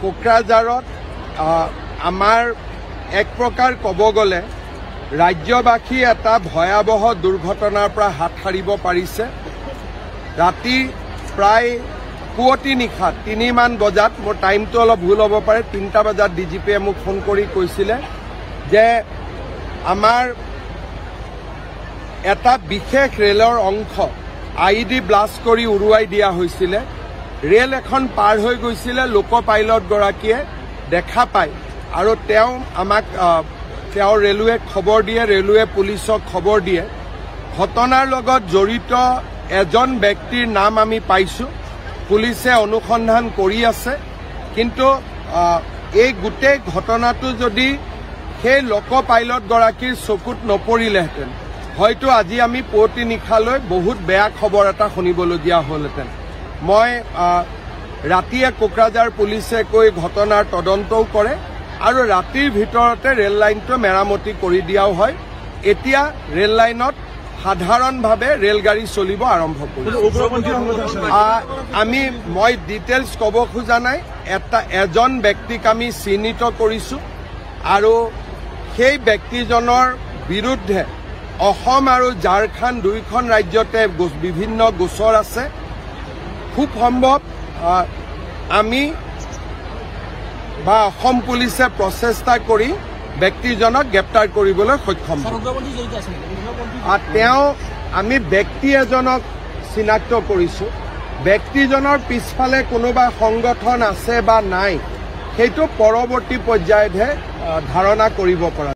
কোকৰাঝাৰত আমাৰ এক প্ৰকাৰ ক'ব গ'লে ৰাজ্যবাসী এটা ভয়াৱহ দুৰ্ঘটনাৰ পৰা হাত সাৰিব পাৰিছে। ৰাতি প্ৰায় পুৱতি নিশা 3 মান বজাত, মোৰ টাইমটো অলপ ভুল হ'ব পাৰে, 3টা বজাত ডিজিপিয়ে মোক ফোন কৰি কৈছিলে যে আমাৰ এটা বিশেষ ৰেলৰ অংশ IED ব্লাষ্ট কৰি উৰুৱাই দিয়া হৈছিলে। ৰেল এখন পাৰ হৈ গৈছিলে, লোক পাইলটগৰাকীয়ে দেখা পায় আৰু তেওঁ আমাক ৰেলৱে খবৰ দিয়ে, ৰেলৱে পুলিচক খবৰ দিয়ে। ঘটনাৰ লগত জড়িত এজন ব্যক্তিৰ নাম আমি পাইছোঁ, পুলিচে অনুসন্ধান কৰি আছে। কিন্তু এই গোটেই ঘটনাটো যদি সেই লোক পাইলটগৰাকীৰ চকুত নপৰিলেহেঁতেন, হয়তো আজি আমি পুৱতি নিশালৈ বহুত বেয়া খবৰ এটা শুনিবলগীয়া হ'লহেঁতেন। মই ৰাতিয়ে কোকৰাঝাৰ পুলিচে কৈ ঘটনাৰ তদন্তও কৰে আৰু ৰাতিৰ ভিতৰতে ৰেল লাইনটো মেৰামতি কৰি দিয়াও হয়। এতিয়া ৰেল লাইনত সাধাৰণভাৱে ৰেলগাড়ী চলিব আৰম্ভ কৰিছে। মই ডিটেইলছ ক'ব খোজা নাই। এজন ব্যক্তিক আমি চিহ্নিত কৰিছোঁ আৰু সেই ব্যক্তিজনৰ বিৰুদ্ধে অসম আৰু ঝাৰখণ্ড দুয়োখন ৰাজ্যতে বিভিন্ন গোচৰ আছে। খুব সম্ভৱ আমি বা অসম পুলিচে প্ৰচেষ্টা কৰি ব্যক্তিজনক গ্ৰেপ্তাৰ কৰিবলৈ সক্ষম হ'ব। আমি ব্যক্তি এজনক চিনাক্ত কৰিছোঁ। ব্যক্তিজনৰ পিছফালে কোনোবা সংগঠন আছে বা নাই, সেইটো পৰৱৰ্তী পৰ্যায়তহে ধাৰণা কৰিব পৰা।